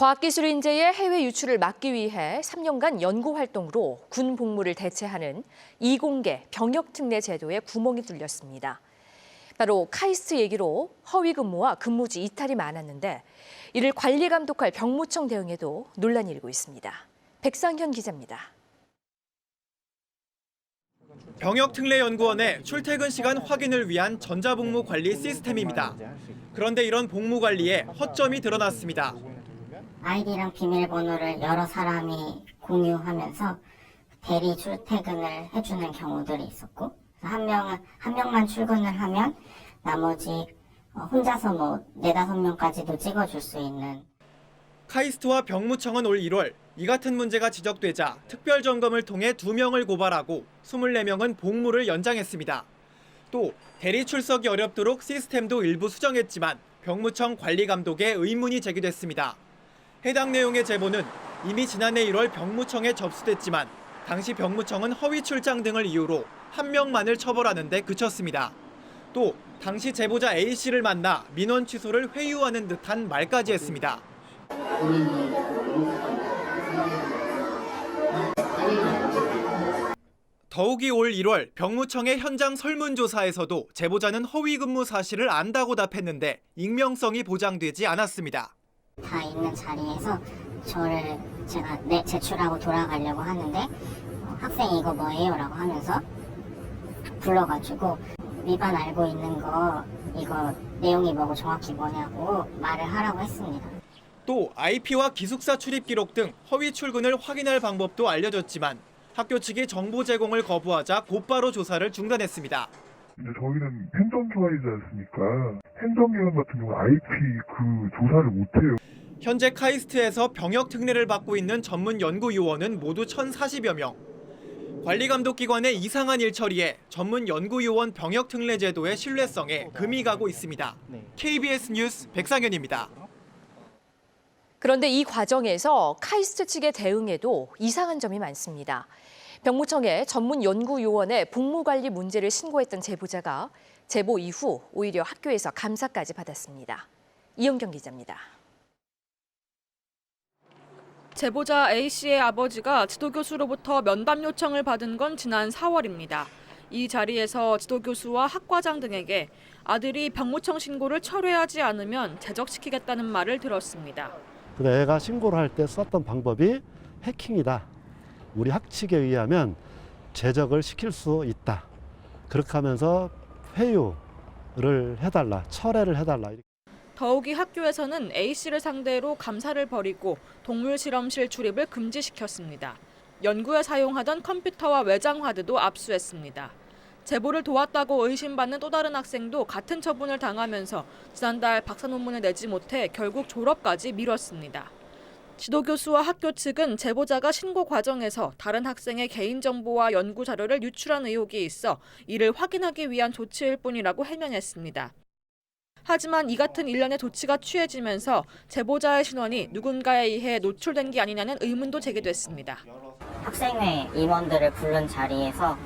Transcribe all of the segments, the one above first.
과학기술 인재의 해외 유출을 막기 위해 3년간 연구 활동으로 군 복무를 대체하는 이공계 병역특례 제도에 구멍이 뚫렸습니다. 바로 카이스트 얘기로 허위 근무와 근무지 이탈이 많았는데 이를 관리 감독할 병무청 대응에도 논란이 일고 있습니다. 백상현 기자입니다. 병역특례연구원의 출퇴근 시간 확인을 위한 전자복무 관리 시스템입니다. 그런데 이런 복무 관리에 허점이 드러났습니다. 아이디랑 비밀번호를 여러 사람이 공유하면서 대리 출퇴근을 해주는 경우들이 있었고, 한 명만 출근을 하면 나머지 혼자서 뭐 4-5명까지도 찍어줄 수 있는. 카이스트와 병무청은 올 1월 이 같은 문제가 지적되자 특별점검을 통해 2명을 고발하고 24명은 복무를 연장했습니다. 또 대리 출석이 어렵도록 시스템도 일부 수정했지만 병무청 관리 감독에 의문이 제기됐습니다. 해당 내용의 제보는 이미 지난해 1월 병무청에 접수됐지만 당시 병무청은 허위 출장 등을 이유로 1명만을 처벌하는 데 그쳤습니다. 또 당시 제보자 A씨를 만나 민원 취소를 회유하는 듯한 말까지 했습니다. 더욱이 올 1월 병무청의 현장 설문조사에서도 제보자는 허위 근무 사실을 안다고 답했는데 익명성이 보장되지 않았습니다. 다 있는 자리에서 저를 제가 제출하고 돌아가려고 하는데 학생 이거 뭐예요? 라고 하면서 불러가지고 위반 알고 있는 거 이거 내용이 뭐고 정확히 뭐냐고 말을 하라고 했습니다. 또 IP와 기숙사 출입 기록 등 허위 출근을 확인할 방법도 알려줬지만 학교 측이 정보 제공을 거부하자 곧바로 조사를 중단했습니다. 저희는 행정기관이지 않습니까? 행정기관 같은 경우 IP 조사를 못해요. 현재 카이스트에서 병역 특례를 받고 있는 전문 연구 요원은 모두 1,040여 명. 관리감독기관의 이상한 일처리에 전문 연구 요원 병역 특례 제도의 신뢰성에 금이 가고 있습니다. KBS 뉴스 백상현입니다. 그런데 이 과정에서 카이스트 측의 대응에도 이상한 점이 많습니다. 병무청에 전문 연구 요원의 복무 관리 문제를 신고했던 제보자가 제보 이후 오히려 학교에서 감사까지 받았습니다. 이영경 기자입니다. 제보자 A씨의 아버지가 지도교수로부터 면담 요청을 받은 건 지난 4월입니다. 이 자리에서 지도교수와 학과장 등에게 아들이 병무청 신고를 철회하지 않으면 제적시키겠다는 말을 들었습니다. 애가 신고를 할 때 썼던 방법이 해킹이다. 우리 학칙에 의하면 제적을 시킬 수 있다. 그렇게 하면서 회유를 해달라, 철회를 해달라. 더욱이 학교에서는 A씨를 상대로 감사를 벌이고 동물 실험실 출입을 금지시켰습니다. 연구에 사용하던 컴퓨터와 외장 하드도 압수했습니다. 제보를 도왔다고 의심받는 또 다른 학생도 같은 처분을 당하면서 지난달 박사 논문을 내지 못해 결국 졸업까지 미뤘습니다. 지도교수와 학교 측은 제보자가 신고 과정에서 다른 학생의 개인정보와 연구 자료를 유출한 의혹이 있어 이를 확인하기 위한 조치일 뿐이라고 해명했습니다. 하지만 이 같은 일련의 조치가 취해지면서 제보자의 신원이 누군가에 의해 노출된 게 아니냐는 의문도 제기됐습니다. 학생회 임원들을 부른 자리에서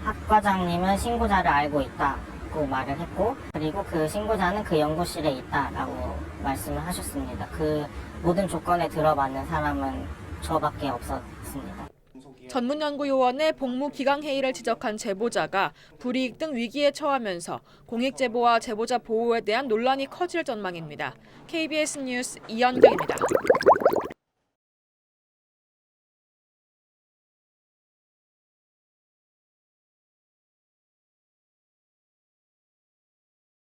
학과장님은 신고자를 알고 있다고 말을 했고, 그리고 그 신고자는 그 연구실에 있다라고 말씀을 하셨습니다. 그 모든 조건에 들어맞는 사람은 저밖에 없었습니다. 전문연구요원의 복무 기강 해이를 지적한 제보자가 불이익 등 위기에 처하면서 공익 제보와 제보자 보호에 대한 논란이 커질 전망입니다. KBS 뉴스 이현경입니다.